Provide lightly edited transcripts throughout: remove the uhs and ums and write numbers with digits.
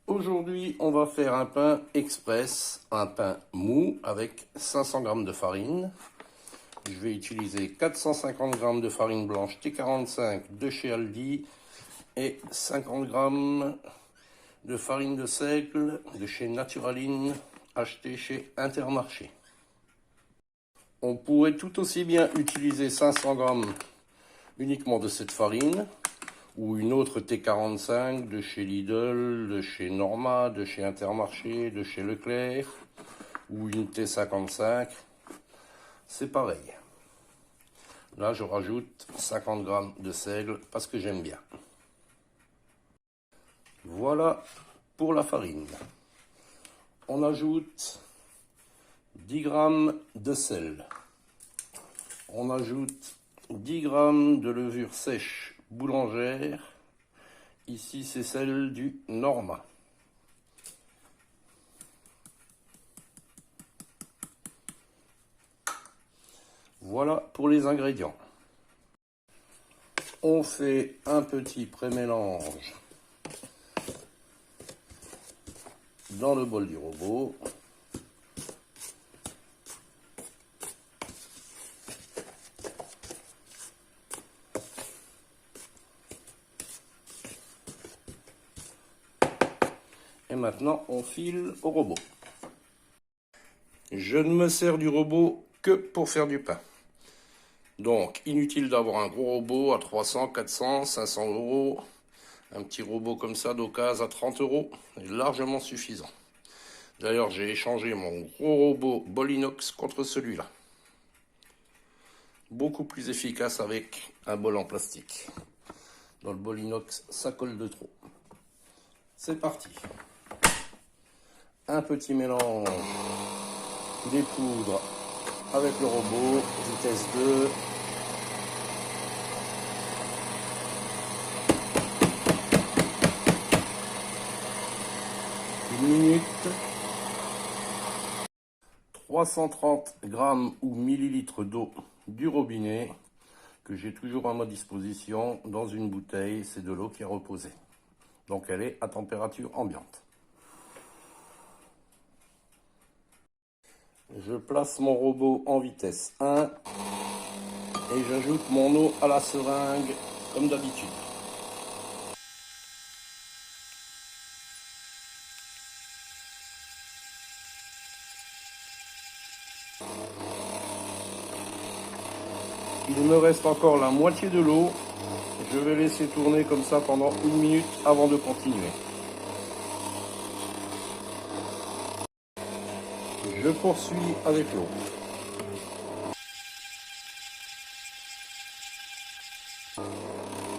Aujourd'hui, on va faire un pain express, un pain mou avec 500 g de farine. Je vais utiliser 450 g de farine blanche T45 de chez Aldi et 50 g de farine de seigle de chez Naturaline, achetée chez Intermarché. On pourrait tout aussi bien utiliser 500 g uniquement de cette farine, ou une autre T45 de chez Lidl, de chez Norma, de chez Intermarché, de chez Leclerc, ou une T55, c'est pareil. Là, je rajoute 50 g de seigle parce que j'aime bien. Voilà pour la farine. On ajoute 10 g de sel. On ajoute 10 g de levure sèche boulangère. Ici, c'est celle du Norma. Voilà pour les ingrédients. On fait un petit pré-mélange dans le bol du robot. Et maintenant, on file au robot. Je ne me sers du robot que pour faire du pain. Donc, inutile d'avoir un gros robot à 300, 400, 500 euros. Un petit robot comme ça d'occasion à 30 euros est largement suffisant. D'ailleurs, j'ai échangé mon gros robot bol inox contre celui-là. Beaucoup plus efficace avec un bol en plastique. Dans le bol inox, ça colle de trop. C'est parti. Un petit mélange des poudres avec le robot, vitesse 2. Une minute. 330 g ou millilitres d'eau du robinet que j'ai toujours à ma disposition dans une bouteille. C'est de l'eau qui est reposée. Donc elle est à température ambiante. Je place mon robot en vitesse 1 et j'ajoute mon eau à la seringue comme d'habitude. Il me reste encore la moitié de l'eau. Je vais laisser tourner comme ça pendant 1 minute avant de continuer. Je poursuis avec l'eau.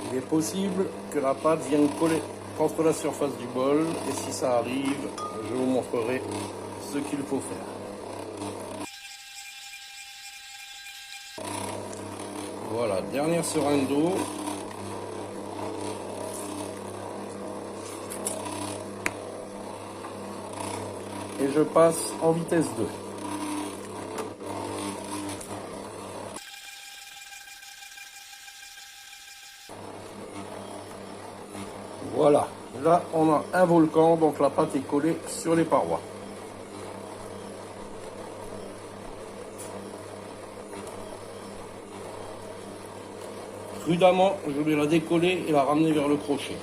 Il est possible que la pâte vienne coller contre la surface du bol, et si ça arrive, je vous montrerai ce qu'il faut faire. Voilà, dernière seringue d'eau. Et je passe en vitesse 2. Voilà, là on a un volcan, donc la pâte est collée sur les parois. Prudemment, je vais la décoller et la ramener vers le crochet.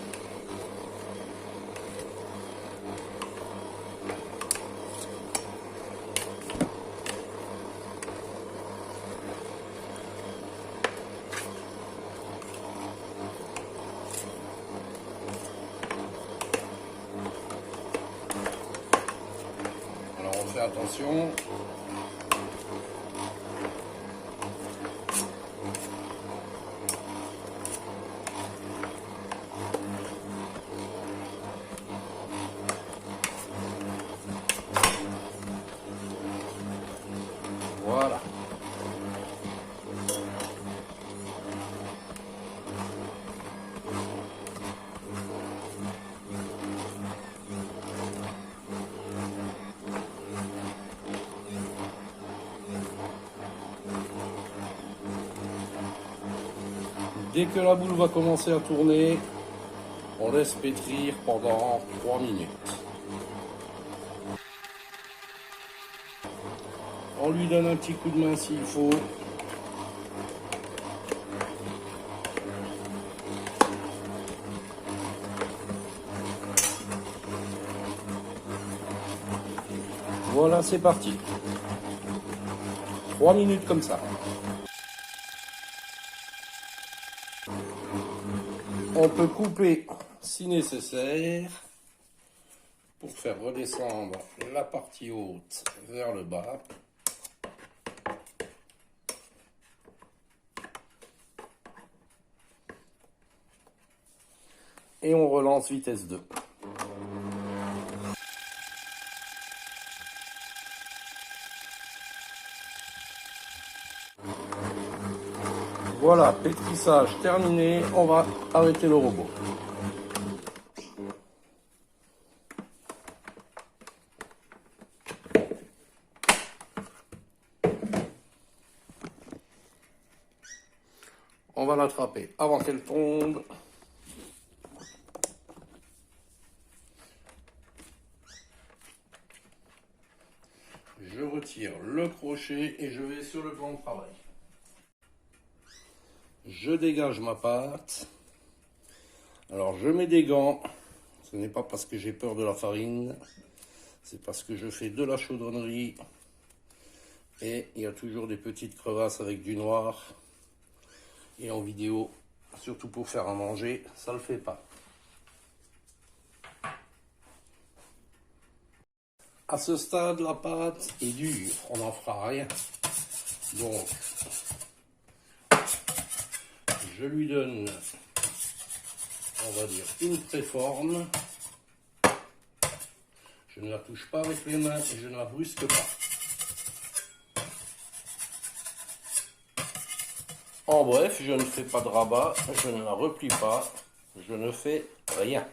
Alors on fait attention. Voilà. Dès que la boule va commencer à tourner, on laisse pétrir pendant 3 minutes. On lui donne un petit coup de main s'il faut. Voilà, c'est parti. 3 minutes comme ça. On peut couper si nécessaire pour faire redescendre la partie haute vers le bas. Et on relance vitesse 2. Voilà, pétrissage terminé, on va arrêter le robot. On va l'attraper avant qu'elle tombe. Je retire le crochet et je vais sur le plan de travail. Je dégage ma pâte. Alors je mets des gants. Ce n'est pas parce que j'ai peur de la farine. C'est parce que je fais de la chaudronnerie. Et il y a toujours des petites crevasses avec du noir. Et en vidéo, surtout pour faire à manger, ça le fait pas. À ce stade, la pâte est dure. On n'en fera rien. Donc, je lui donne, on va dire, une préforme. Je ne la touche pas avec les mains et je ne la brusque pas. En bref, je ne fais pas de rabat, je ne la replie pas, je ne fais rien.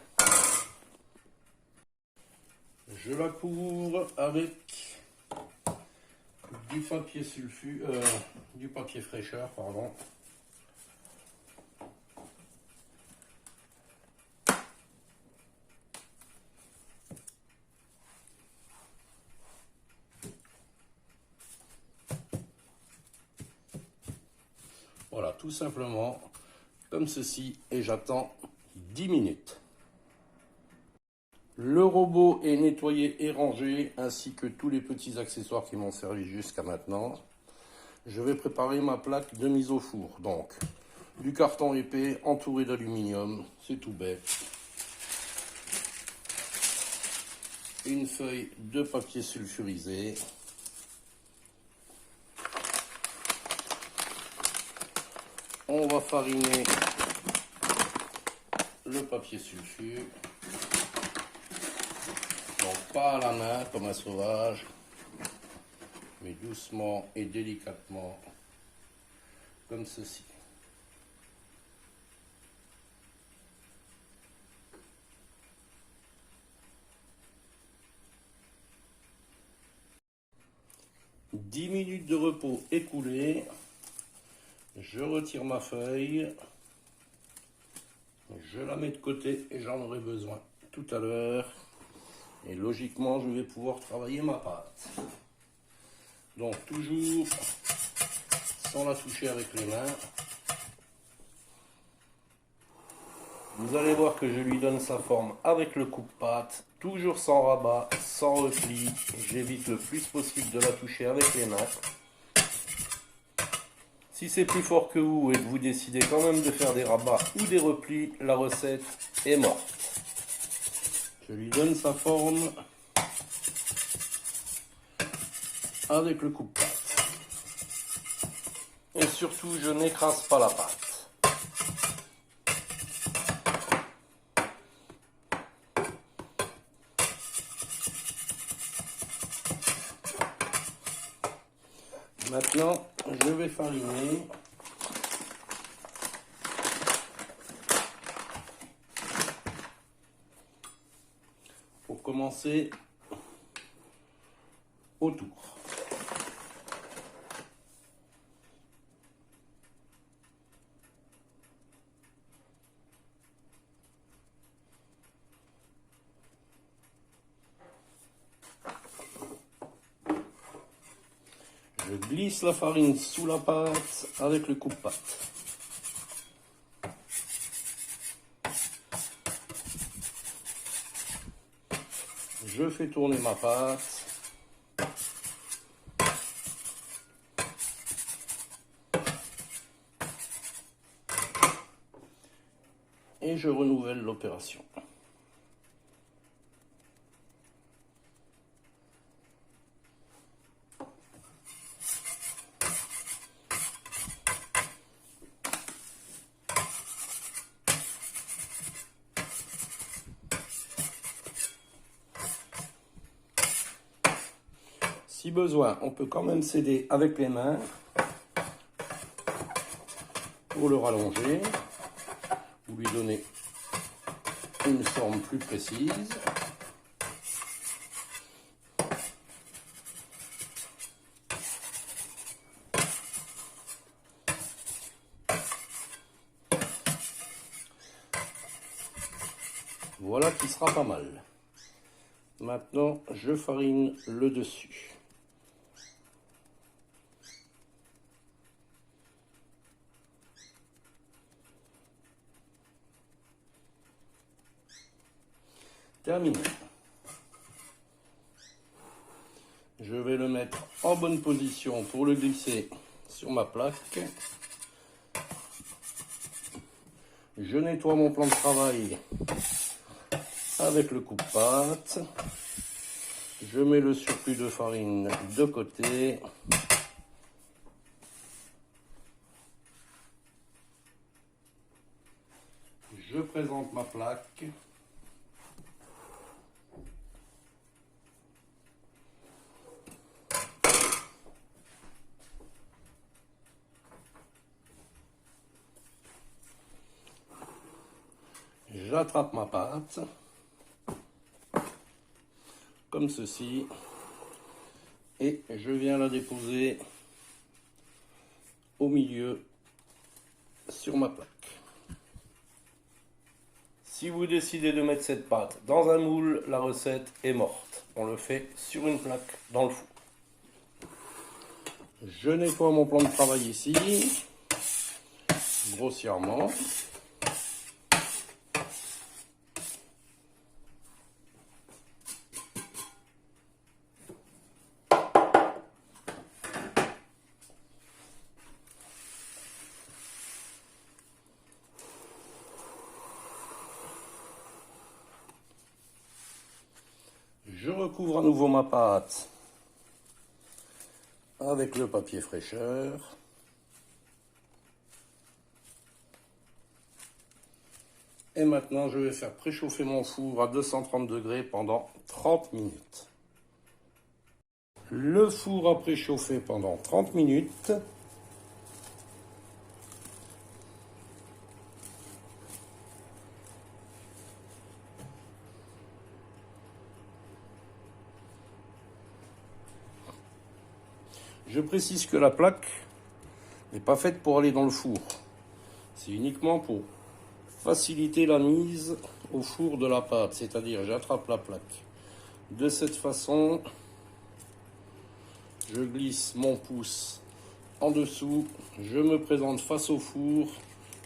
Je la couvre avec du papier du papier fraîcheur, pardon. Voilà, tout simplement comme ceci, et j'attends 10 minutes. Le robot est nettoyé et rangé, ainsi que tous les petits accessoires qui m'ont servi jusqu'à maintenant. Je vais préparer ma plaque de mise au four. Donc, du carton épais entouré d'aluminium, c'est tout bête. Une feuille de papier sulfurisé. On va fariner le papier sulfure. Donc pas à la main comme un sauvage, mais doucement et délicatement, comme ceci. « 10 minutes de repos écoulées. Je retire ma feuille. Je la mets de côté et j'en aurai besoin tout à l'heure. Et logiquement, je vais pouvoir travailler ma pâte. Donc toujours sans la toucher avec les mains. Vous allez voir que je lui donne sa forme avec le coupe-pâte, toujours sans rabat, sans repli. J'évite le plus possible de la toucher avec les mains. Si c'est plus fort que vous et que vous décidez quand même de faire des rabats ou des replis, la recette est morte. Je lui donne sa forme avec le coupe-pâte. Et surtout, je n'écrase pas la pâte. Maintenant, je vais fariner. Pour commencer, autour. Je glisse la farine sous la pâte avec le coupe-pâte. Je fais tourner ma pâte. Et je renouvelle l'opération. Si besoin, on peut quand même s'aider avec les mains pour le rallonger ou lui donner une forme plus précise. Voilà qui sera pas mal. Maintenant, je farine le dessus. Terminé. Je vais le mettre en bonne position pour le glisser sur ma plaque. Je nettoie mon plan de travail avec le coupe-pâte. Je mets le surplus de farine de côté. Je présente ma plaque. J'attrape ma pâte, comme ceci, et je viens la déposer au milieu sur ma plaque. Si vous décidez de mettre cette pâte dans un moule, la recette est morte. On le fait sur une plaque dans le four. Je nettoie mon plan de travail ici, grossièrement. Je recouvre à nouveau ma pâte avec le papier fraîcheur. Et maintenant, je vais faire préchauffer mon four à 230 degrés pendant 30 minutes. Le four a préchauffé pendant 30 minutes. Je précise que la plaque n'est pas faite pour aller dans le four. C'est uniquement pour faciliter la mise au four de la pâte. C'est-à-dire, j'attrape la plaque de cette façon. Je glisse mon pouce en dessous. Je me présente face au four.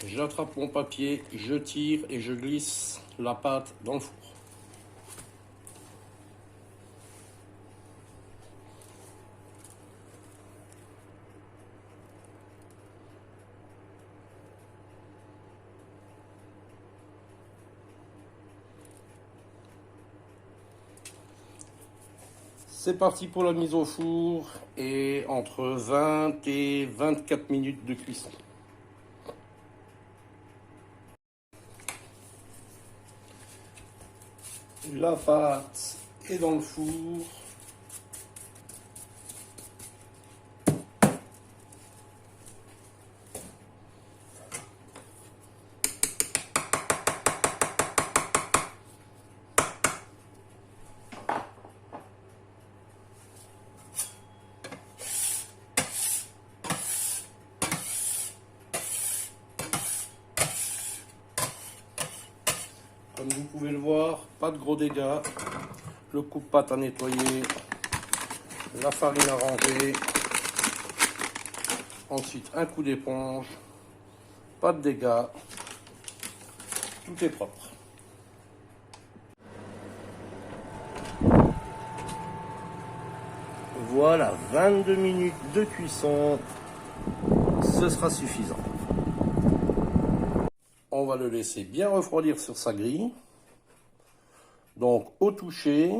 J'attrape mon papier, je tire et je glisse la pâte dans le four. C'est parti pour la mise au four et entre 20 et 24 minutes de cuisson. La pâte est dans le four. Comme vous pouvez le voir, pas de gros dégâts. Le coupe-pâte à nettoyer, la farine à ranger. Ensuite, un coup d'éponge. Pas de dégâts. Tout est propre. Voilà, 22 minutes de cuisson. Ce sera suffisant. On va le laisser bien refroidir sur sa grille. Donc, au toucher,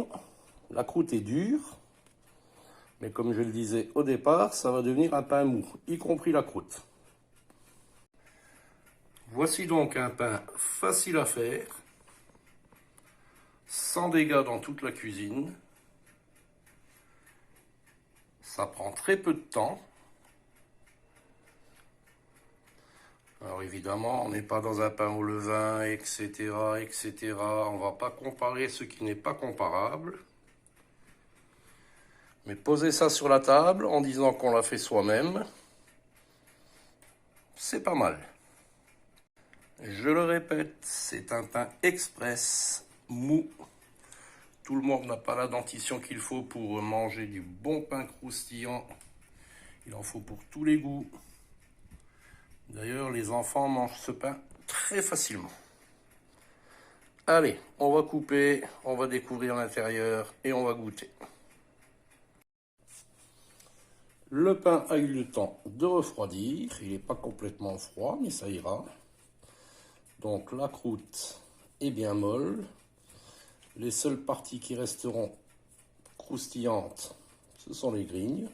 la croûte est dure. Mais comme je le disais au départ, ça va devenir un pain mou, y compris la croûte. Voici donc un pain facile à faire, sans dégâts dans toute la cuisine. Ça prend très peu de temps. Alors évidemment, on n'est pas dans un pain au levain, etc., etc. On ne va pas comparer ce qui n'est pas comparable. Mais poser ça sur la table en disant qu'on l'a fait soi-même, c'est pas mal. Je le répète, c'est un pain express, mou. Tout le monde n'a pas la dentition qu'il faut pour manger du bon pain croustillant. Il en faut pour tous les goûts. D'ailleurs, les enfants mangent ce pain très facilement. Allez, on va couper, on va découvrir l'intérieur et on va goûter. Le pain a eu le temps de refroidir. Il n'est pas complètement froid, mais ça ira. Donc la croûte est bien molle. Les seules parties qui resteront croustillantes, ce sont les grignes.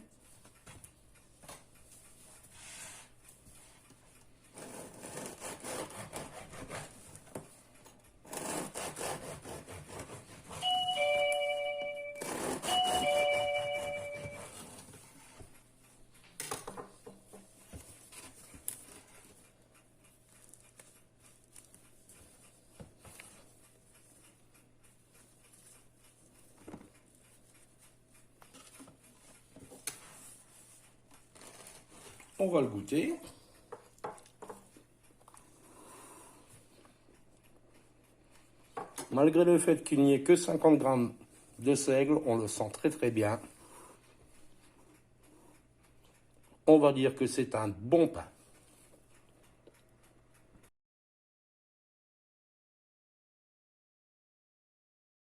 On va le goûter. Malgré le fait qu'il n'y ait que 50 grammes de seigle, on le sent très très bien. On va dire que c'est un bon pain.